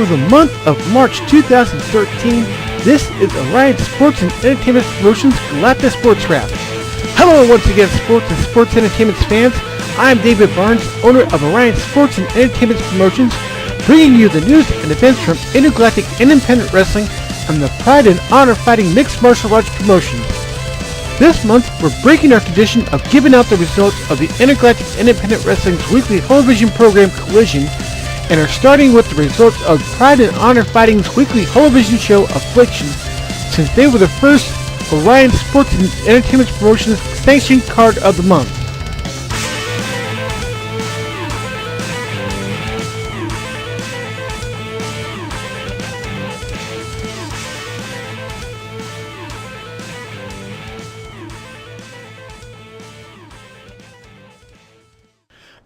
For the month of March 2013, this is Orion Sports and Entertainment Promotions GalactiSports-Rap. Hello once again, sports and sports entertainment fans. I'm David Barnes, owner of Orion Sports and Entertainment Promotions, bringing you the news and events from intergalactic independent wrestling and the Pride and Honor Fighting Mixed Martial Arts promotions. This month, we're breaking our tradition of giving out the results of the Intergalactic Independent Wrestling's weekly television program Collision, and are starting with the results of Pride and Honor Fighting's weekly television show Affliction, since they were the first Orion Sports and Entertainment Promotions sanctioned card of the month.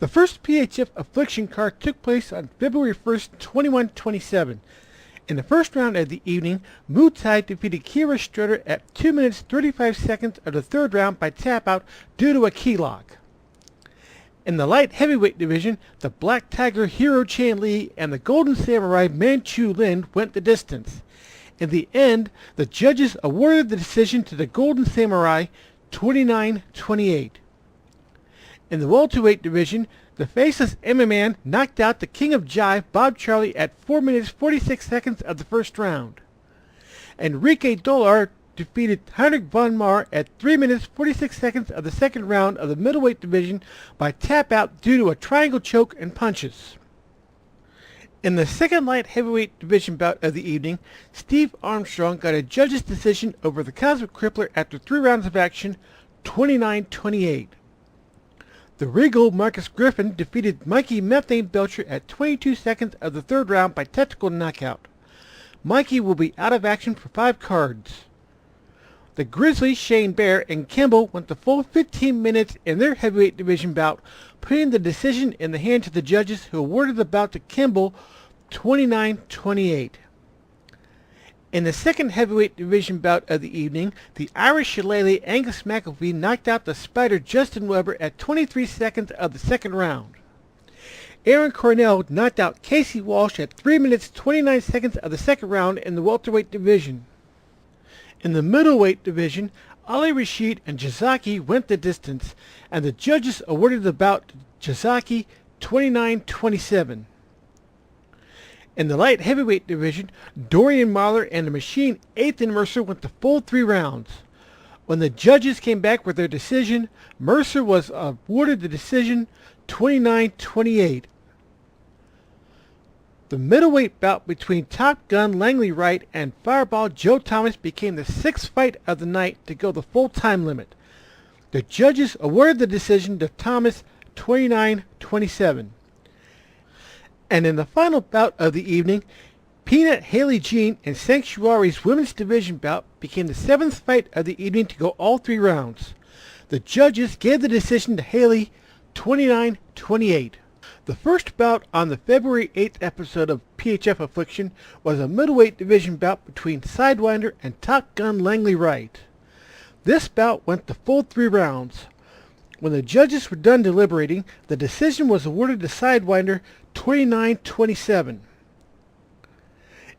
The first PHF Affliction card took place on February 1st, 21-27. In the first round of the evening, Muay defeated Kira Strutter at 2 minutes 35 seconds of the third round by tap out due to a key lock. In the light heavyweight division, the Black Tiger Hero Chan Lee and the Golden Samurai Manchu Lin went the distance. In the end, the judges awarded the decision to the Golden Samurai 29-28. In the welterweight division, the Faceless MMA knocked out the King of Jive, Bob Charlie, at 4 minutes 46 seconds of the first round. Enrique Dolar defeated Heinrich von Mar at 3 minutes 46 seconds of the second round of the middleweight division by tap out due to a triangle choke and punches. In the second light heavyweight division bout of the evening, Steve Armstrong got a judge's decision over the Cosmic Crippler after 3 rounds of action, 29-28. The Regal Marcus Griffin defeated Mikey Methane Belcher at 22 seconds of the third round by technical knockout. Mikey will be out of action for 5 cards. The Grizzly Shane Bear and Kimball went the full 15 minutes in their heavyweight division bout, putting the decision in the hands of the judges, who awarded the bout to Kimball 29-28. In the second heavyweight division bout of the evening, the Irish Shillelagh Angus McAfee knocked out the Spider Justin Weber at 23 seconds of the second round. Aaron Cornell knocked out Casey Walsh at 3 minutes 29 seconds of the second round in the welterweight division. In the middleweight division, Ali Rashid and Jazaki went the distance, and the judges awarded the bout to Jazaki 29-27. In the light heavyweight division, Dorian Mahler and the Machine Ethan Mercer went the full 3 rounds. When the judges came back with their decision, Mercer was awarded the decision 29-28. The middleweight bout between Top Gun Langley Wright and Fireball Joe Thomas became the 6th fight of the night to go the full time limit. The judges awarded the decision to Thomas 29-27. And in the final bout of the evening, Peanut Haley Jean and Sanctuary's women's division bout became the 7th fight of the evening to go all 3 rounds. The judges gave the decision to Haley 29-28. The first bout on the February 8th episode of PHF Affliction was a middleweight division bout between Sidewinder and Top Gun Langley Wright. This bout went the full 3 rounds. When the judges were done deliberating, the decision was awarded to Sidewinder 29-27.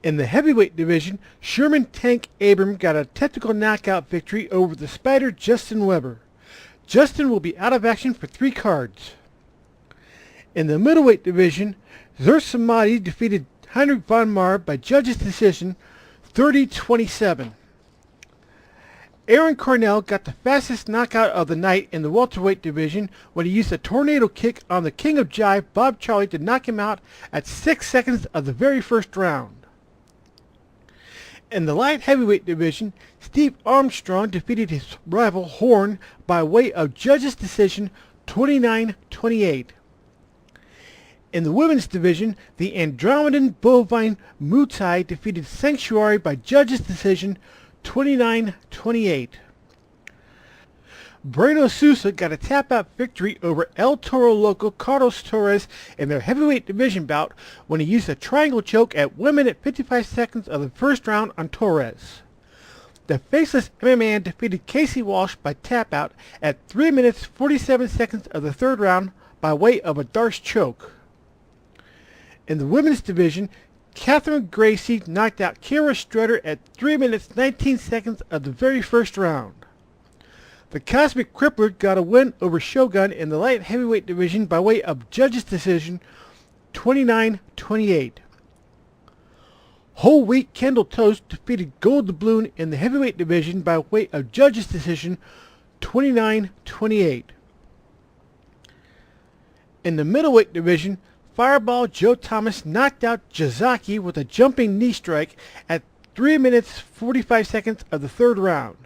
In the heavyweight division, Sherman Tank Abram got a technical knockout victory over the Spider Justin Weber. Justin will be out of action for 3 cards. In the middleweight division, Zur Samadi defeated Heinrich von Mar by judge's decision 30-27. Aaron Cornell got the fastest knockout of the night in the welterweight division when he used a tornado kick on the King of Jive, Bob Charlie, to knock him out at 6 seconds of the very first round. In the light heavyweight division, Steve Armstrong defeated his rival Horn by way of judge's decision 29-28. In the women's division, the Andromedan Bovine Muay Thai defeated Sanctuary by judge's decision 29-28. Breno Sousa got a tap-out victory over El Toro Loco Carlos Torres in their heavyweight division bout when he used a triangle choke at 1 minute 55 seconds of the first round on Torres. The Faceless MMA defeated Casey Walsh by tap-out at 3 minutes 47 seconds of the third round by way of a Darce choke. In the women's division, Catherine Gracie knocked out Kira Strutter at 3 minutes 19 seconds of the very first round. The Cosmic Crippler got a win over Shogun in the light heavyweight division by way of judges' decision 29-28. Whole Wheat Kendall Toast defeated Gold Doubloon in the heavyweight division by way of judges' decision 29-28. In the middleweight division, Fireball Joe Thomas knocked out Jazaki with a jumping knee strike at 3 minutes 45 seconds of the third round.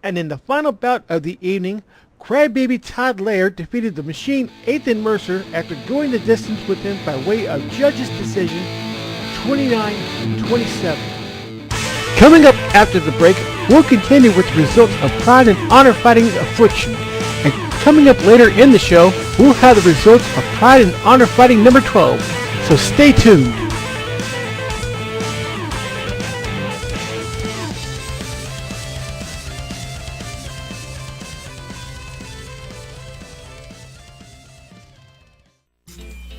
And in the final bout of the evening, Crybaby Todd Laird defeated the Machine Ethan Mercer after going the distance with him by way of judges' decision 29-27. Coming up after the break, we'll continue with the results of Pride and Honor Fighting Affliction. And coming up later in the show, we'll have the results of Pride and Honor Fighting number 12. So stay tuned.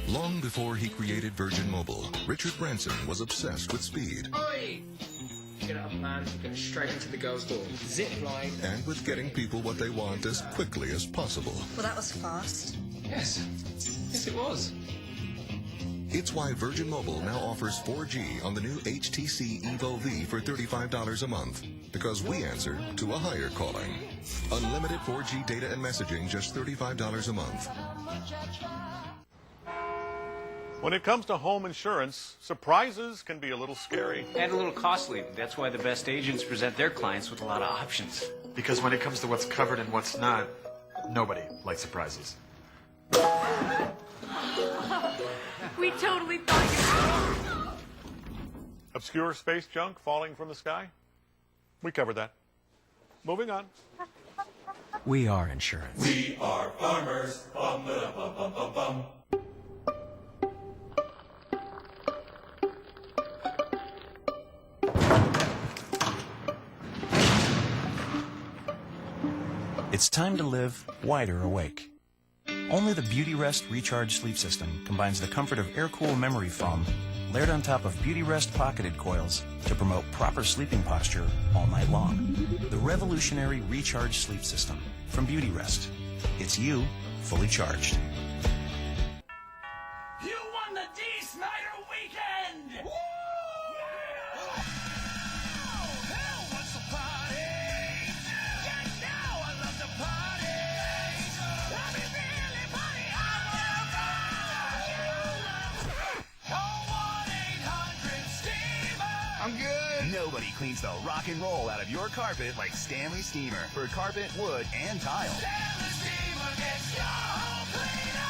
Long before he created Virgin Mobile, Richard Branson was obsessed with speed. Oi! Get up, man. You're going straight into the girls' door. Zip line. And with getting people what they want as quickly as possible. Well, that was fast. Yes. Yes, it was. It's why Virgin Mobile now offers 4G on the new HTC Evo V for $35 a month. Because we answer to a higher calling. Unlimited 4G data and messaging, just $35 a month. When it comes to home insurance, surprises can be a little scary. And a little costly. That's why the best agents present their clients with a lot of options. Because when it comes to what's covered and what's not, nobody likes surprises. We totally thought Obscure space junk falling from the sky? We covered that. Moving on. We are insurance. We are farmers. Bum, ba, bum, bum, bum, bum. It's time to live wider awake. Only the Beauty Rest Recharge Sleep System combines the comfort of air-cool memory foam layered on top of Beauty Rest pocketed coils to promote proper sleeping posture all night long. The revolutionary Recharge Sleep System from Beauty Rest. It's you fully charged. You won the D. Snyder weekend! Woo! Yeah! Hell wants to party! Yeah, now I love to party! Let me really party! I wanna rock! Call 1-800-STEAMER! I'm good! Nobody cleans the rock and roll out of your carpet like Stanley Steamer for carpet, wood, and tile. Stanley Steamer gets your home cleaner!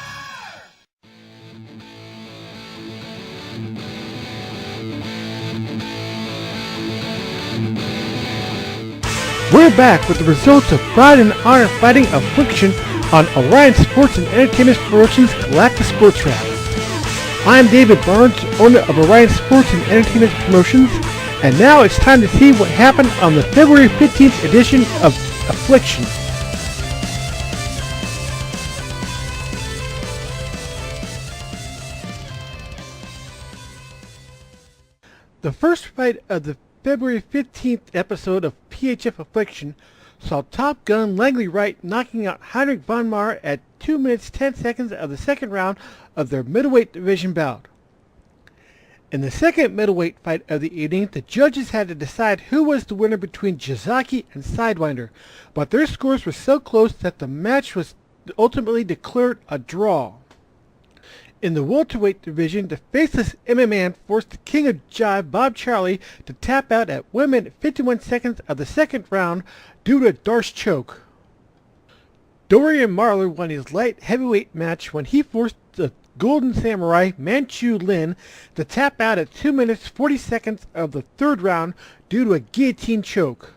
We're back with the results of Pride and Honor Fighting Affliction on Orion Sports and Entertainment Promotions GalactiSports-Rap. I'm David Barnes, owner of Orion Sports and Entertainment Promotions, and now it's time to see what happened on the February 15th edition of Affliction. The first fight of the February 15th episode of PHF Affliction saw Top Gun Langley Wright knocking out Heinrich von Maur at 2 minutes 10 seconds of the second round of their middleweight division bout. In the second middleweight fight of the evening, the judges had to decide who was the winner between Jazaki and Sidewinder, but their scores were so close that the match was ultimately declared a draw. In the welterweight division, the faceless MMA man forced the King of Jive, Bob Charlie, to tap out at 1 minute 51 seconds of the second round due to a Darce choke. Dorian Marler won his light heavyweight match when he forced the Golden Samurai, Manchu Lin, to tap out at 2 minutes 40 seconds of the third round due to a guillotine choke.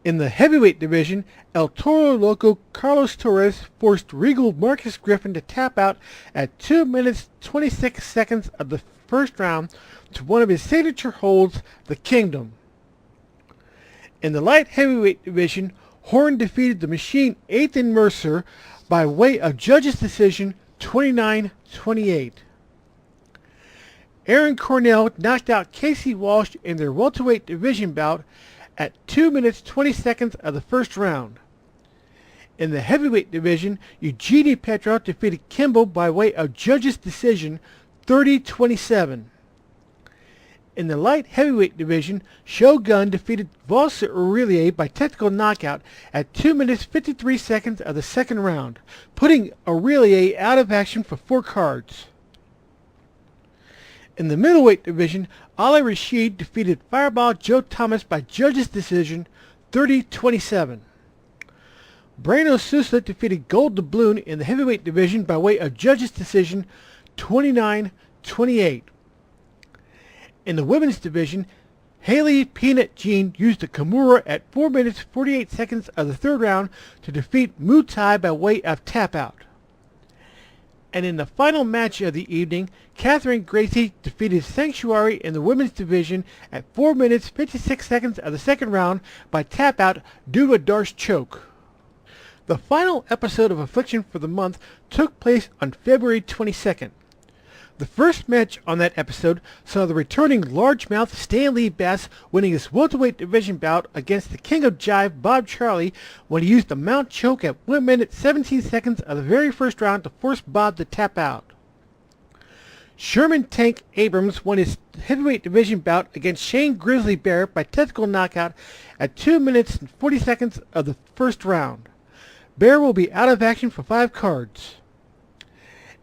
In the heavyweight division, El Toro Loco Carlos Torres forced Regal Marcus Griffin to tap out at 2 minutes 26 seconds of the first round to one of his signature holds, the Kingdom. In the light heavyweight division, Horn defeated the Machine Ethan Mercer by way of judges' decision 29-28. Aaron Cornell knocked out Casey Walsh in their welterweight division bout at 2 minutes 20 seconds of the first round. In the heavyweight division, Eugenie Petrov defeated Kimball by way of judges' decision 30-27. In the light heavyweight division, Shogun defeated Valsa Aurelier by technical knockout at 2 minutes 53 seconds of the second round, putting Aurelier out of action for 4 cards. In the middleweight division, Ali Rashid defeated Fireball Joe Thomas by judges' decision 30-27. Breno Sousa defeated Gold Doubloon in the heavyweight division by way of judges' decision 29-28. In the women's division, Haley Peanut Jean used a Kimura at 4 minutes 48 seconds of the third round to defeat Muay Thai by way of tap-out. And in the final match of the evening, Catherine Gracie defeated Sanctuary in the women's division at 4 minutes 56 seconds of the second round by tap-out due to a Darce choke. The final episode of Affliction for the month took place on February 22nd. The first match on that episode saw the returning largemouth Stan Lee Bass winning his welterweight division bout against the King of Jive Bob Charlie when he used a mount choke at 1 minute 17 seconds of the very first round to force Bob to tap out. Sherman Tank Abrams won his heavyweight division bout against Shane Grizzly Bear by technical knockout at 2 minutes and 40 seconds of the first round. Bear will be out of action for 5 cards.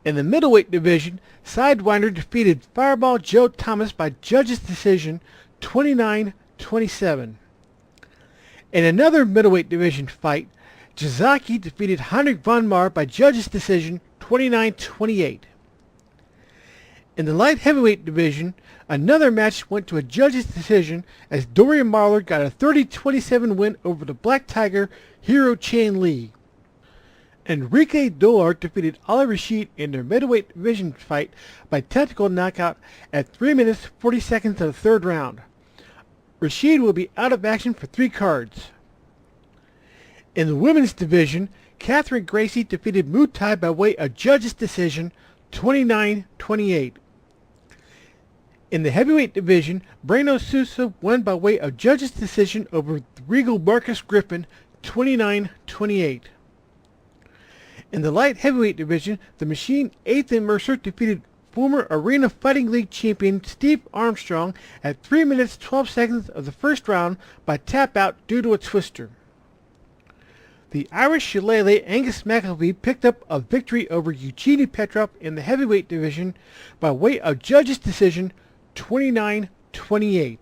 In the middleweight division, Sidewinder defeated Fireball Joe Thomas by judges' decision 29-27. In another middleweight division fight, Jazaki defeated Heinrich von Mar by judges' decision 29-28. In the light heavyweight division, another match went to a judge's decision as Dorian Marler got a 30-27 win over the Black Tiger Hero Chan Lee. Enrique Dolar defeated Ali Rashid in their middleweight division fight by technical knockout at 3 minutes 40 seconds of the third round. Rashid will be out of action for 3 cards. In the women's division, Catherine Gracie defeated Muay Thai by way of judge's decision 29-28. In the heavyweight division, Breno Sousa won by way of judge's decision over Regal Marcus Griffin 29-28. In the light heavyweight division, the Machine Ethan Mercer defeated former Arena Fighting League champion Steve Armstrong at 3 minutes 12 seconds of the first round by tap out due to a twister. The Irish Shillelagh Angus McAfee picked up a victory over Eugenie Petrov in the heavyweight division by way of judge's decision 29-28.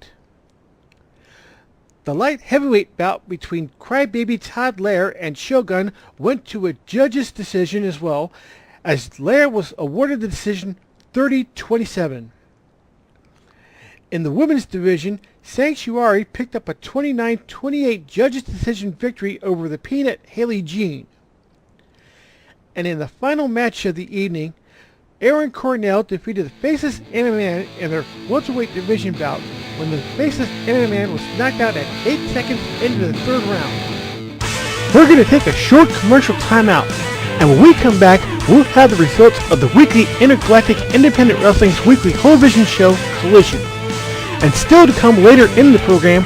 The light heavyweight bout between Crybaby Todd Lair and Shogun went to a judge's decision as well, as Lair was awarded the decision 30-27. In the women's division, Sanctuary picked up a 29-28 judge's decision victory over the Peanut Haley Jean. And in the final match of the evening, Aaron Cornell defeated the Faceless MMA in their welterweight division bout when the Faceless MMA was knocked out at 8 seconds into the third round. We're going to take a short commercial timeout, and when we come back, we'll have the results of the weekly Intergalactic Independent Wrestling's weekly television show, Collision. And still to come later in the program,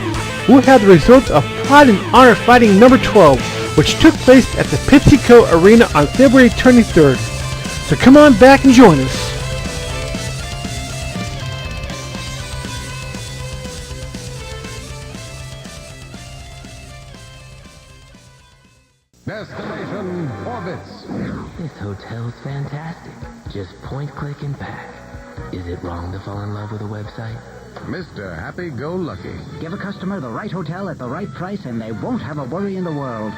we'll have the results of Pride and Honor Fighting number 12, which took place at the PepsiCo Arena on February 23rd. So come on back and join us. Destination Orbits. This hotel's fantastic. Just point, click, and pack. Is it wrong to fall in love with a website? Mr. Happy-Go-Lucky. Give a customer the right hotel at the right price and they won't have a worry in the world.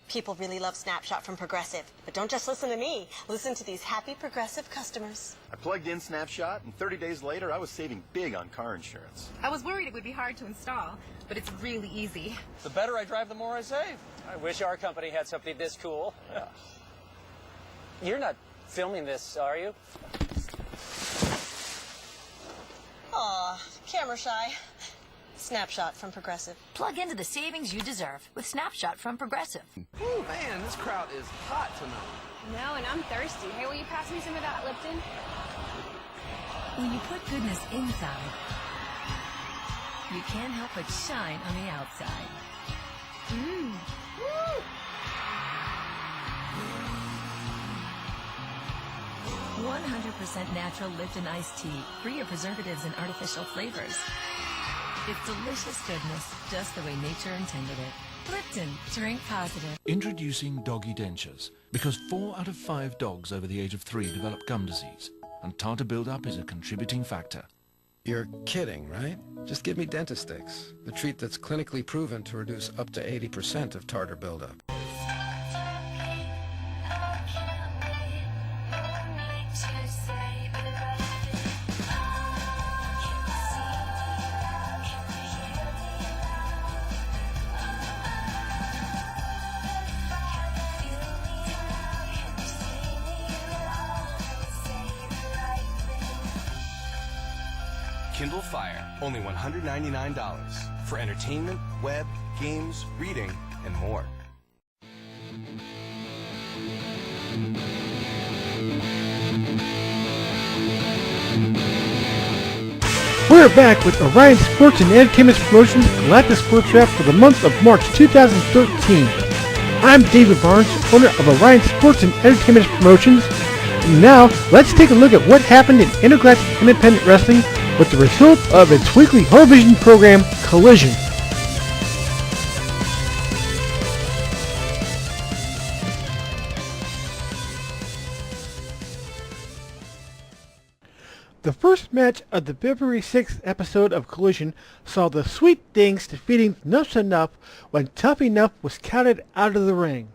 People really love Snapshot from Progressive. But don't just listen to me. Listen to these happy Progressive customers. I plugged in Snapshot, and 30 days later, I was saving big on car insurance. I was worried it would be hard to install, but it's really easy. The better I drive, the more I save. I wish our company had something this cool. You're not filming this, are you? Aw, camera shy. Snapshot from Progressive. Plug into the savings you deserve with Snapshot from Progressive. Oh man, this crowd is hot tonight. No, and I'm thirsty. Hey, will you pass me some of that Lipton? When you put goodness inside, you can't help but shine on the outside. Mmm. Woo! 100% natural Lipton iced tea, free of preservatives and artificial flavors. It's delicious goodness, just the way nature intended it. Lipton, drink positive. Introducing doggy dentures, because 4 out of 5 dogs over the age of 3 develop gum disease, and tartar buildup is a contributing factor. You're kidding, right? Just give me Dentistix, the treat that's clinically proven to reduce up to 80% of tartar buildup. Kindle Fire, only $199 for entertainment, web, games, reading, and more. We're back with Orion Sports and Entertainment Promotions GalactiSports-Rap for the month of March 2013. I'm David Barnes, owner of Orion Sports and Entertainment Promotions. And now, let's take a look at what happened in Intergalactic Independent Wrestling with the result of its weekly television program, Collision. The first match of the February 6th episode of Collision saw the Sweet Things defeating Nuff's Enough when Tough Enough was counted out of the ring.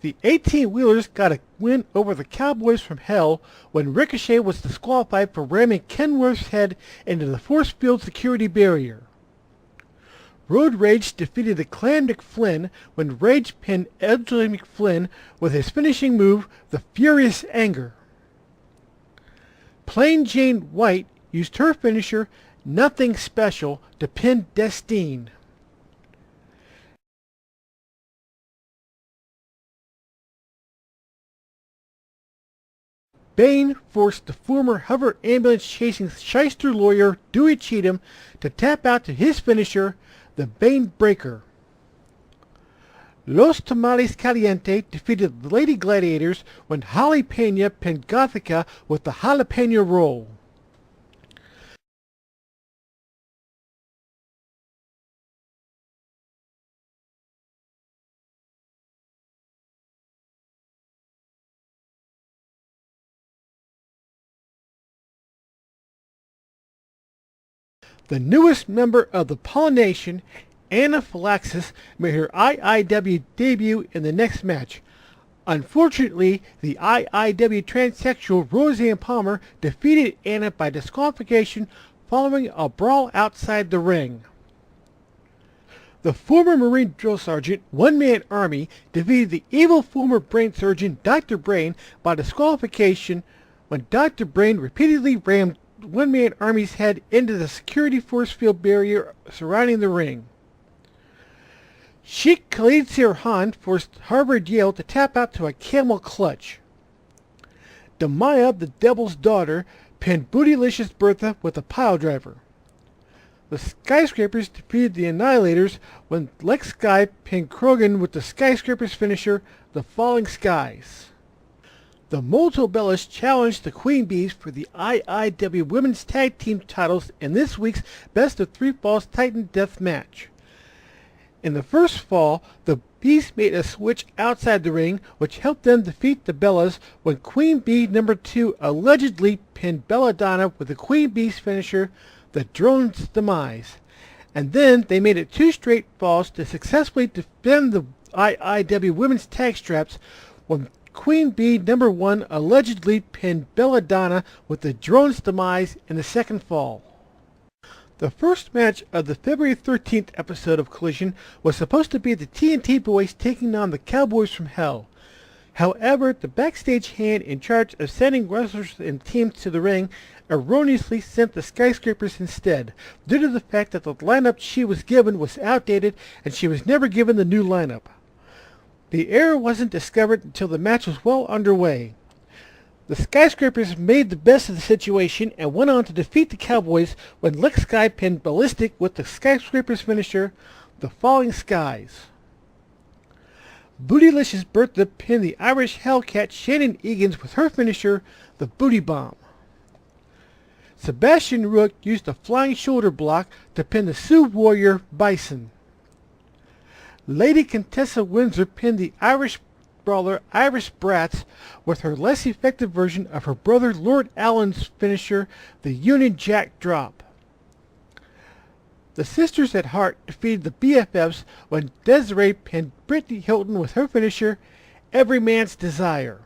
The 18-wheelers got a win over the Cowboys from Hell when Ricochet was disqualified for ramming Kenworth's head into the force field security barrier. Road Rage defeated the Clan McFlynn when Rage pinned Edgley McFlynn with his finishing move, the Furious Anger. Plain Jane White used her finisher, Nothing Special, to pin Destine. Bane forced the former hover ambulance chasing shyster lawyer Dewey Cheatham to tap out to his finisher, the Bane Breaker. Los Tamales Caliente defeated the Lady Gladiators when Holly Pena pinned Gothica with the Jalapeno Roll. The newest member of the Pollination, Anaphylaxis, made her IIW debut in the next match. Unfortunately, the IIW transsexual Roseanne Palmer defeated Anna by disqualification following a brawl outside the ring. The former Marine Drill Sergeant One-Man Army defeated the evil former Brain Surgeon Dr. Brain by disqualification when Dr. Brain repeatedly rammed One-Man Army's head into the security force field barrier surrounding the ring. Sheikh Khalid Sirhan forced Harvard Yale to tap out to a camel clutch. Demaya, the Devil's Daughter, pinned Bootylicious Bertha with a pile driver. The Skyscrapers defeated the Annihilators when Lex Sky pinned Krogan with the Skyscrapers finisher, the Falling Skies. The Molto Bellas challenged the Queen Bees for the IIW Women's Tag Team titles in this week's Best of 3 Falls Titan Death match. In the first fall, the Bees made a switch outside the ring, which helped them defeat the Bellas when Queen Bee number 2 allegedly pinned Belladonna with the Queen Bee's finisher, the Drone's Demise. And then they made it 2 straight falls to successfully defend the IIW Women's Tag Straps when Queen Bee number 1 allegedly pinned Belladonna with the Drone's Demise in the second fall. The first match of the February 13th episode of Collision was supposed to be the TNT Boys taking on the Cowboys from Hell. However, the backstage hand in charge of sending wrestlers and teams to the ring erroneously sent the Skyscrapers instead, due to the fact that the lineup she was given was outdated and she was never given the new lineup. The error wasn't discovered until the match was well underway. The Skyscrapers made the best of the situation and went on to defeat the Cowboys when Lex Sky pinned Ballistic with the Skyscrapers finisher, the Falling Skies. Bootylicious Bertha pinned the Irish Hellcat Shannon Egan's with her finisher, the Booty Bomb. Sebastian Rook used a flying shoulder block to pin the Sioux Warrior Bison. Lady Contessa Windsor pinned the Irish brawler Irish Brats with her less effective version of her brother Lord Allen's finisher, the Union Jack Drop. The Sisters at Heart defeated the BFFs when Desiree pinned Brittany Hilton with her finisher, Every Man's Desire.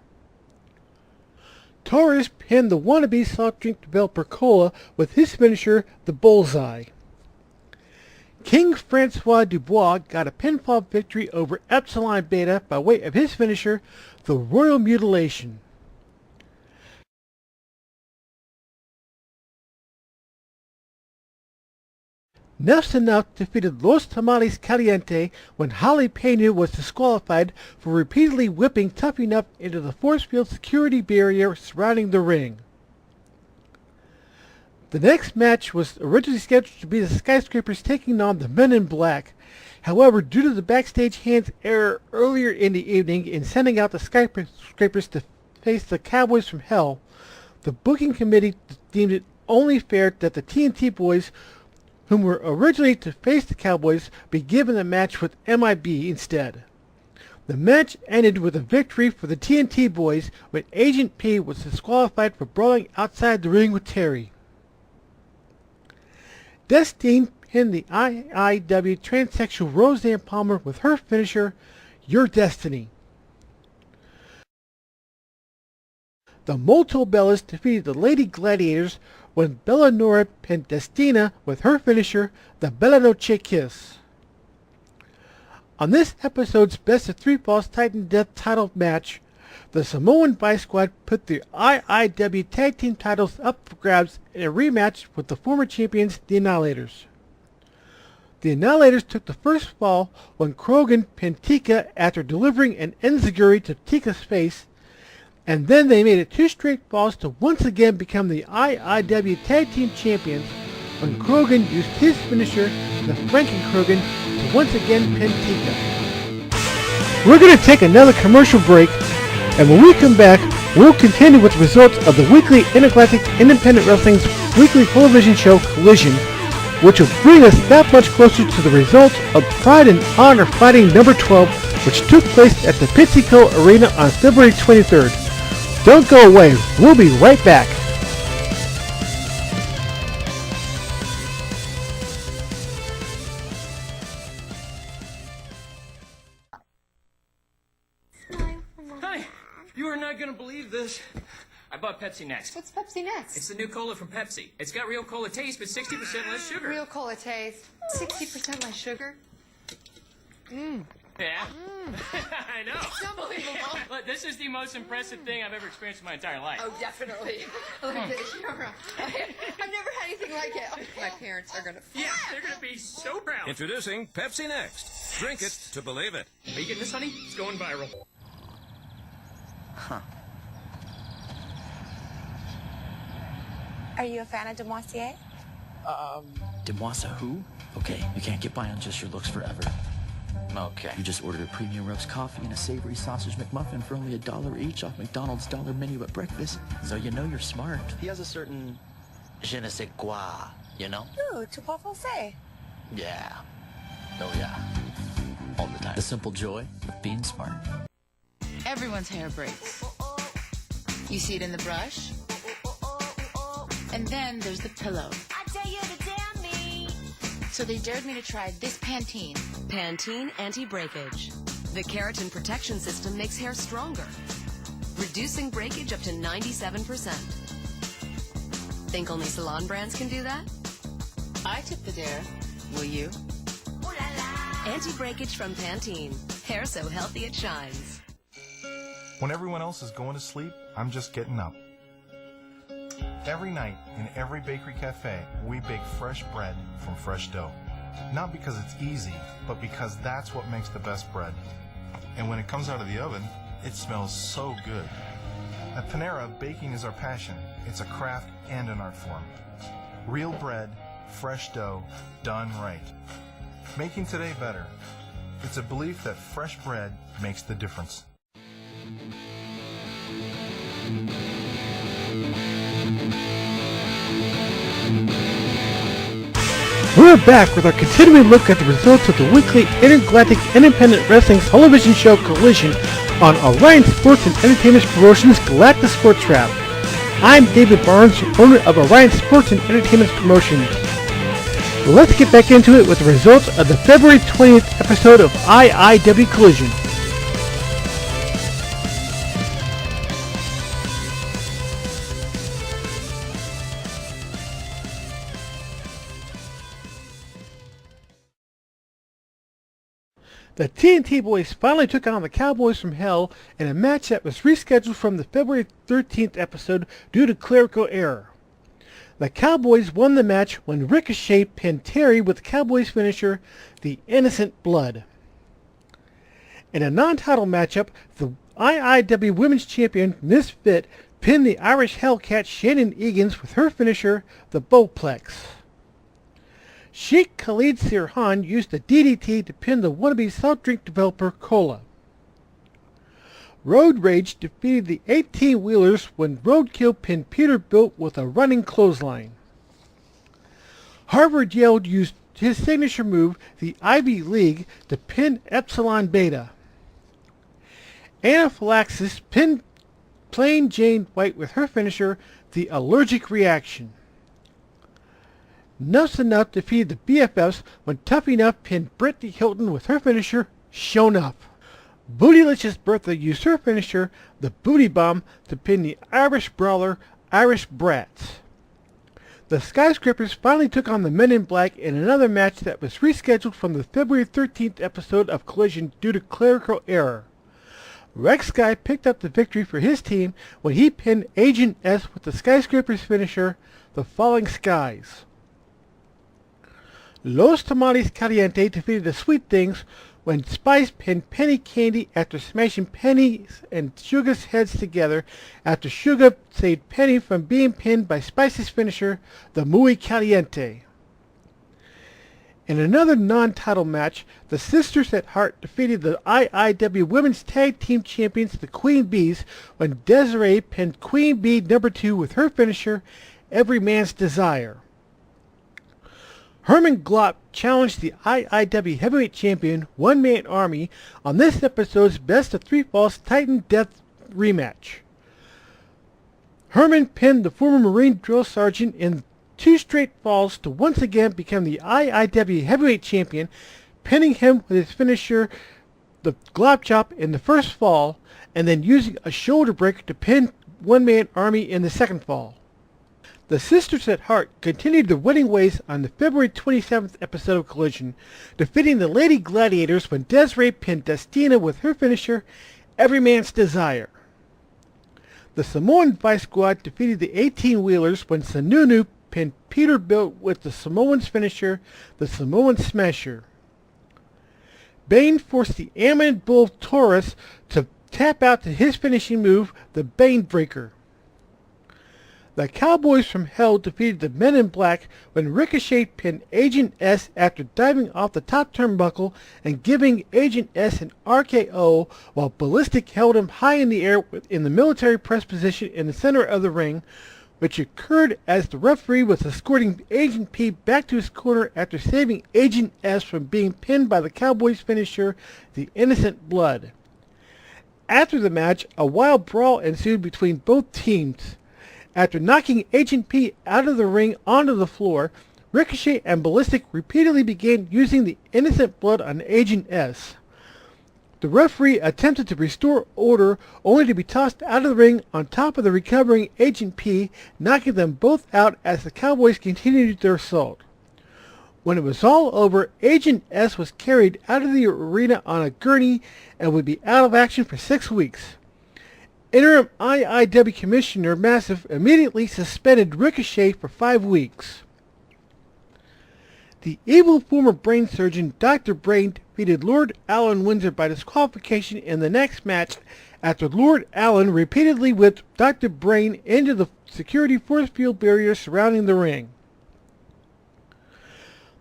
Torres pinned the wannabe soft drink developer Cola with his finisher, the Bullseye. King Francois Dubois got a pinfall victory over Epsilon Beta by way of his finisher, the Royal Mutilation. Nelson Nuff defeated Los Tamales Caliente when Holly Pena was disqualified for repeatedly whipping Tough Enough into the force field security barrier surrounding the ring. The next match was originally scheduled to be the Skyscrapers taking on the Men in Black. However, due to the backstage hands error earlier in the evening in sending out the Skyscrapers to face the Cowboys from Hell, the booking committee deemed it only fair that the TNT Boys, whom were originally to face the Cowboys, be given the match with MIB instead. The match ended with a victory for the TNT Boys when Agent P was disqualified for brawling outside the ring with Terry. Destine pinned the IIW transsexual Roseanne Palmer with her finisher, Your Destiny. The Molto Bellas defeated the Lady Gladiators when Bella Nora pinned Destina with her finisher, the Bella Noche Kiss. On this episode's Best of 3 Falls Titan Death title match, the Samoan Vice Squad put the IIW Tag Team titles up for grabs in a rematch with the former champions, the Annihilators. The Annihilators took the first fall when Krogan pinned Tika after delivering an enziguri to Tika's face, and then they made it 2 straight falls to once again become the IIW Tag Team Champions when Krogan used his finisher, the Franken Krogan, to once again pin Tika. We're going to take another commercial break, and when we come back, we'll continue with the results of the weekly Intergalactic Independent Wrestling's weekly television show Collision, which will bring us that much closer to the results of Pride and Honor Fighting number 12, which took place at the Pizzico Arena on February 23rd. Don't go away, we'll be right back. Honey, you are not going to believe this. I bought Pepsi Next. What's Pepsi Next? It's the new cola from Pepsi. It's got real cola taste, but 60% less sugar. Real cola taste. 60% less sugar. Mmm. Yeah. I know. It's unbelievable. Look, this is the most impressive thing I've ever experienced in my entire life. Oh, definitely. Look at the camera. I've never had anything like it. My parents are going to Yeah, they're going to be so proud. Introducing Pepsi Next. Drink it to believe it. Are you getting this, honey? It's going viral. Huh. Are you a fan of Demoisier? Demoisa who? Okay, you can't get by on just your looks forever. Okay. You just ordered a premium roast coffee and a savory sausage McMuffin for only $1 each off McDonald's dollar menu at breakfast. So you know you're smart. He has a certain je ne sais quoi, you know? Ooh, tu pas français. Yeah. Oh, yeah. All the time. The simple joy of being smart. Everyone's hair breaks. You see it in the brush, and then there's the pillow. I dare you to dare me. So they dared me to try this Pantene. Pantene Anti-Breakage. The keratin protection system makes hair stronger, reducing breakage up to 97%. Think only salon brands can do that? I took the dare. Will you? Ooh la la. Anti-Breakage from Pantene. Hair so healthy it shines. When everyone else is going to sleep, I'm just getting up. Every night, in every bakery cafe, we bake fresh bread from fresh dough. Not because it's easy, but because that's what makes the best bread. And when it comes out of the oven, it smells so good. At Panera, baking is our passion. It's a craft and an art form. Real bread, fresh dough, done right. Making today better. It's a belief that fresh bread makes the difference. We're back with our continuing look at the results of the weekly Intergalactic Independent Wrestling television show Collision on Orion Sports and Entertainment Promotions GalactiSports-Rap. I'm David Barnes, owner of Orion Sports and Entertainment Promotions. Let's get back into it with the results of the February 20th episode of IIW Collision. The TNT Boys finally took on the Cowboys from Hell in a match that was rescheduled from the February 13th episode due to clerical error. The Cowboys won the match when Ricochet pinned Terry with the Cowboys finisher, the Innocent Blood. In a non-title matchup, the IIW Women's Champion Misfit pinned the Irish Hellcat Shannon Egan's with her finisher, the Bowplex. Sheikh Khalid Sirhan used a DDT to pin the wannabe soft drink developer Cola. Road Rage defeated the 18-wheelers when Roadkill pinned Peterbilt with a running clothesline. Harvard Yale used his signature move, the Ivy League, to pin Epsilon Beta. Anaphylaxis pinned Plain Jane White with her finisher, the Allergic Reaction. Nuff's Enough defeated the BFFs when Tough Enough pinned Brittany Hilton with her finisher, Shown Up. Bootylicious Bertha used her finisher, the Booty Bomb, to pin the Irish Brawler, Irish Brats. The Skyscrapers finally took on the Men in Black in another match that was rescheduled from the February 13th episode of Collision due to clerical error. Rex Sky picked up the victory for his team when he pinned Agent S with the Skyscrapers finisher, the Falling Skies. Los Tamales Caliente defeated the Sweet Things when Spice pinned Penny Candy after smashing Penny's and Sugar's heads together after Sugar saved Penny from being pinned by Spice's finisher, the Muy Caliente. In another non-title match, the Sisters at Heart defeated the IIW Women's Tag Team Champions, the Queen Bees, when Desiree pinned Queen Bee number 2 with her finisher, Every Man's Desire. Herman Glop challenged the IIW Heavyweight Champion One Man Army on this episode's Best of 3 Falls Titan Death rematch. Herman pinned the former Marine Drill Sergeant in 2 straight falls to once again become the IIW Heavyweight Champion, pinning him with his finisher, the Glop Chop, in the first fall, and then using a shoulder breaker to pin One Man Army in the second fall. The Sisters at Heart continued their winning ways on the February 27th episode of Collision, defeating the Lady Gladiators when Desiree pinned Destina with her finisher, Every Man's Desire. The Samoan Vice Squad defeated the 18-wheelers when Sununu pinned Peterbilt with the Samoans finisher, the Samoan Smasher. Bane forced the Ammon Bull Taurus to tap out to his finishing move, the Bane Breaker. The Cowboys from Hell defeated the Men in Black when Ricochet pinned Agent S after diving off the top turnbuckle and giving Agent S an RKO while Ballistic held him high in the air in the military press position in the center of the ring, which occurred as the referee was escorting Agent P back to his corner after saving Agent S from being pinned by the Cowboys finisher, the Innocent Blood. After the match, a wild brawl ensued between both teams. After knocking Agent P out of the ring onto the floor, Ricochet and Ballistic repeatedly began using the Innocent Blood on Agent S. The referee attempted to restore order only to be tossed out of the ring on top of the recovering Agent P, knocking them both out as the Cowboys continued their assault. When it was all over, Agent S was carried out of the arena on a gurney and would be out of action for 6 weeks. Interim IIW Commissioner Massive immediately suspended Ricochet for 5 weeks. The evil former brain surgeon Dr. Brain defeated Lord Alan Windsor by disqualification in the next match after Lord Alan repeatedly whipped Dr. Brain into the security force field barrier surrounding the ring.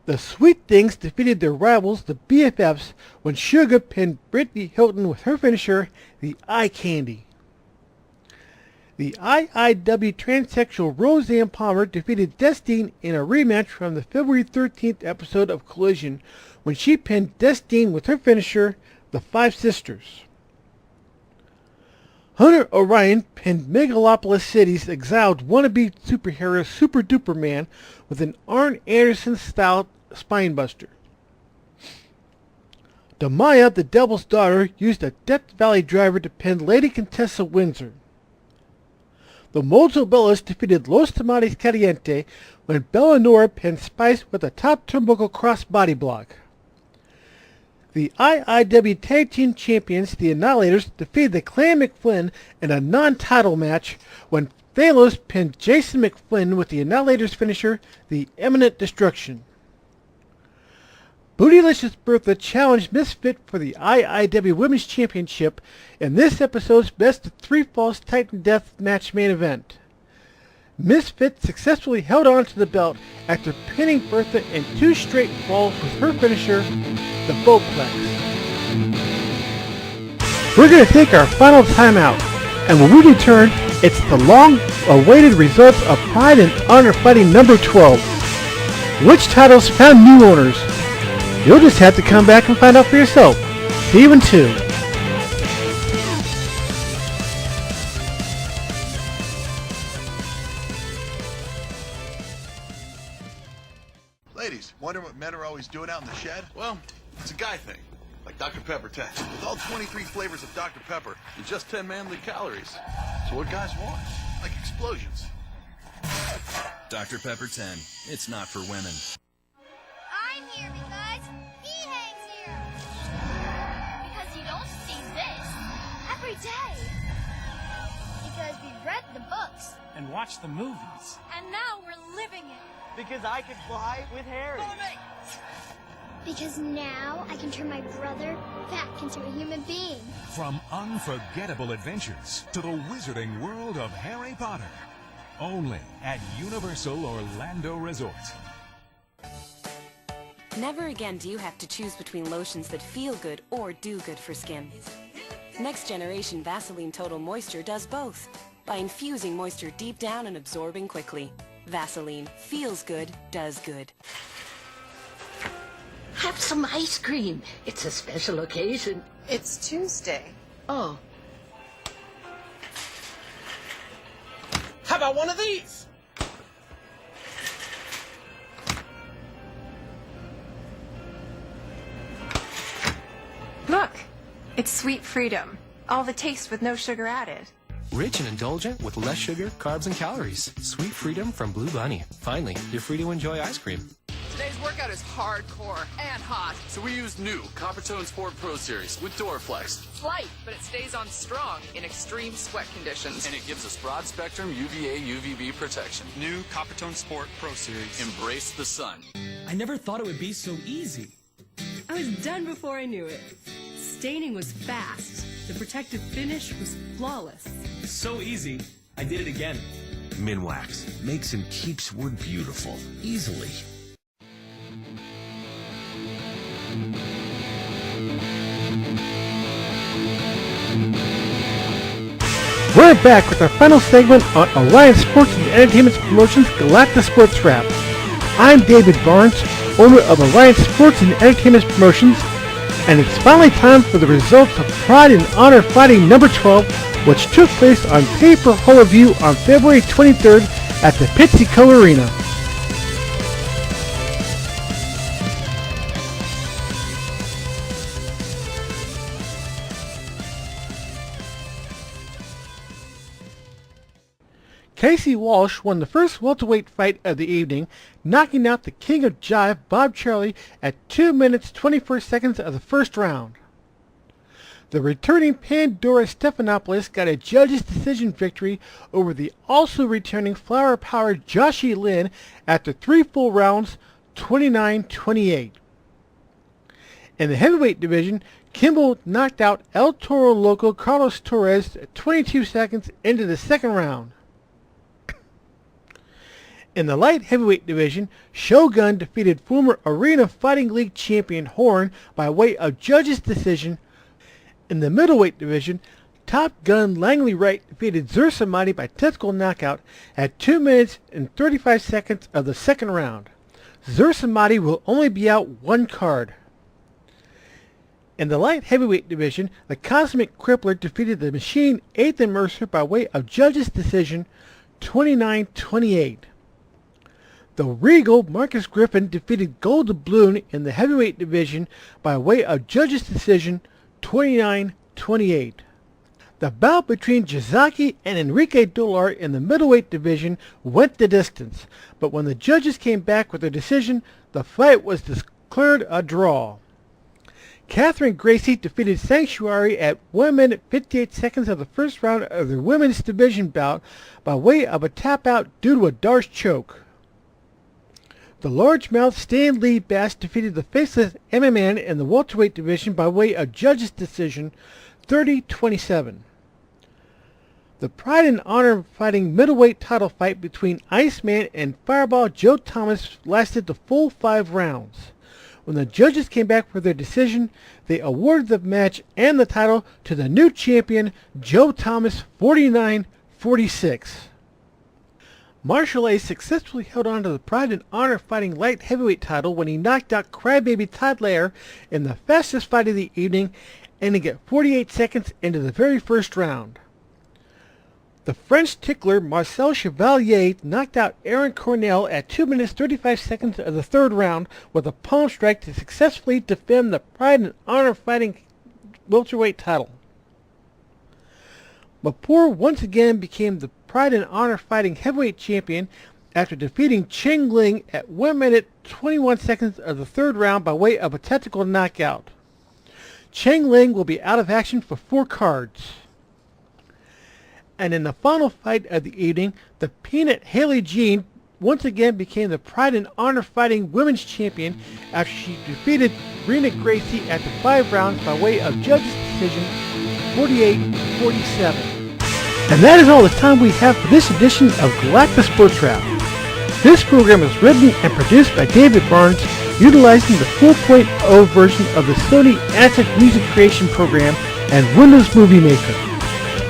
The Sweet Things defeated their rivals, the BFFs, when Sugar pinned Brittany Hilton with her finisher, the Eye Candy. The IIW transsexual Roseanne Palmer defeated Destine in a rematch from the February 13th episode of Collision when she pinned Destine with her finisher, the Five Sisters. Hunter Orion pinned Megalopolis City's exiled wannabe superhero Super Duper Man with an Arn Anderson-style spinebuster. Damaya, the Devil's Daughter, used a Death Valley driver to pin Lady Contessa Windsor. The Mozo Bellas defeated Los Tomates Caliente when Bellanora pinned Spice with a top turnbuckle cross body block. The IIW Tag Team Champions, the Annihilators, defeated the Clan McFlynn in a non-title match when Thalos pinned Jason McFlynn with the Annihilators finisher, the Imminent Destruction. Bootylicious Bertha challenged Misfit for the IIW Women's Championship in this episode's Best of 3 Falls Titan Death match main event. Misfit successfully held on to the belt after pinning Bertha in 2 straight falls with her finisher, the Bowplex. We're going to take our final timeout, and when we return, it's the long-awaited results of Pride and Honor Fighting number 12. Which titles found new owners? You'll just have to come back and find out for yourself. See you in 2. Ladies, wondering what men are always doing out in the shed? Well, it's a guy thing, like Dr. Pepper 10. With all 23 flavors of Dr. Pepper and just 10 manly calories. So what guys want? Like explosions. Dr. Pepper 10. It's not for women. I'm here because he hangs here. Because you don't see this every day. Because we read the books. And watch the movies. And now we're living it. Because I can fly with Harry. Because now I can turn my brother back into a human being. From unforgettable adventures to the wizarding world of Harry Potter. Only at Universal Orlando Resort. Never again do you have to choose between lotions that feel good or do good for skin. Next generation Vaseline Total Moisture does both by infusing moisture deep down and absorbing quickly. Vaseline feels good, does good. Have some ice cream. It's a special occasion. It's Tuesday. Oh. How about one of these? Look, it's Sweet Freedom. All the taste with no sugar added. Rich and indulgent with less sugar, carbs, and calories. Sweet Freedom from Blue Bunny. Finally, you're free to enjoy ice cream. Today's workout is hardcore and hot. So we use new Coppertone Sport Pro Series with Doraflex. It's light, but it stays on strong in extreme sweat conditions. And it gives us broad spectrum UVA, UVB protection. New Coppertone Sport Pro Series. Embrace the sun. I never thought it would be so easy. I was done before I knew it. Staining was fast. The protective finish was flawless. So easy, I did it again. Minwax makes and keeps wood beautiful, easily. We're back with our final segment on Alliance Sports and Entertainment Promotions GalactiSports-Rap. I'm David Barnes, owner of Alliance Sports and Entertainment Promotions, and it's finally time for the results of Pride and Honor Fighting number 12, which took place on pay-per-view on February 23rd at the PepsiCo Arena. Casey Walsh won the first welterweight fight of the evening, knocking out the King of Jive, Bob Charlie, at 2 minutes 24 seconds of the first round. The returning Pandora Stephanopoulos got a judge's decision victory over the also returning flower-powered Joshie Lynn after 3 full rounds, 29-28. In the heavyweight division, Kimball knocked out El Toro Loco Carlos Torres at 22 seconds into the second round. In the light heavyweight division, Shogun defeated former Arena Fighting League champion Horn by way of judges' decision. In the middleweight division, Top Gun Langley Wright defeated Zursamadi by technical knockout at 2 minutes and 35 seconds of the second round. Zursamadi will only be out one card. In the light heavyweight division, the Cosmic Crippler defeated the Machine Ethan Mercer by way of judges' decision 29-28. The Regal Marcus Griffin defeated Gold Doubloon in the heavyweight division by way of judges' decision 29-28. The bout between Jazaki and Enrique Dolar in the middleweight division went the distance, but when the judges came back with their decision, the fight was declared a draw. Catherine Gracie defeated Sanctuary at 1 minute 58 seconds of the first round of their women's division bout by way of a tap-out due to a Darce choke. The largemouth Stan Lee Bass defeated the faceless Emma Man in the welterweight division by way of judges' decision 30-27. The Pride and Honor Fighting middleweight title fight between Iceman and Fireball Joe Thomas lasted the full 5 rounds. When the judges came back for their decision, they awarded the match and the title to the new champion, Joe Thomas, 49-46. Marshall Ace successfully held on to the Pride and Honor Fighting light heavyweight title when he knocked out Crybaby Todd Lair in the fastest fight of the evening, ending at 48 seconds into the very first round. The French tickler Marcel Chevalier knocked out Aaron Cornell at 2 minutes 35 seconds of the third round with a palm strike to successfully defend the Pride and Honor Fighting welterweight title. Mapur once again became the Pride and Honor Fighting heavyweight champion after defeating Cheng Ling at 1 minute 21 seconds of the third round by way of a technical knockout. Cheng Ling will be out of action for 4 cards. And in the final fight of the evening, the Peanut Haley Jean once again became the Pride and Honor Fighting women's champion after she defeated Rena Gracie at the 5 rounds by way of judges' decision 48-47. And that is all the time we have for this edition of GalactiSports-Rap. This program is written and produced by David Barnes, utilizing the 4.0 version of the Sony Aztec Music Creation Program and Windows Movie Maker.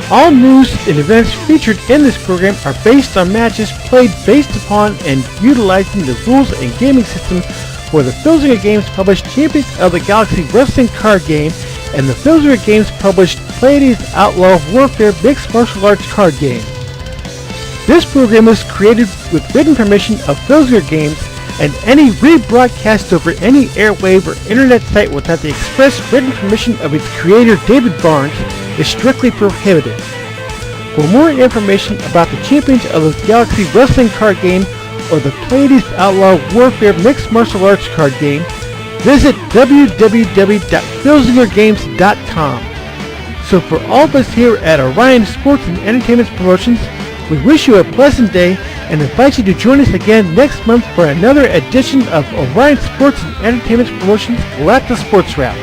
All news and events featured in this program are based on matches played based upon and utilizing the rules and gaming system for the Filzinger Games published Champions of the Galaxy Wrestling card game and the Filzinger Games published Pleiades Outlaw Warfare Mixed Martial Arts card game. This program is created with written permission of Filzinger Games, and any rebroadcast over any airwave or internet site without the express written permission of its creator David Barnes is strictly prohibited. For more information about the Champions of the Galaxy Wrestling card game or the Pleiades Outlaw Warfare Mixed Martial Arts card game, visit www.filzingergames.com. So for all of us here at Orion Sports and Entertainment Promotions, we wish you a pleasant day and invite you to join us again next month for another edition of Orion Sports and Entertainment Promotions GalactiSports-Rap.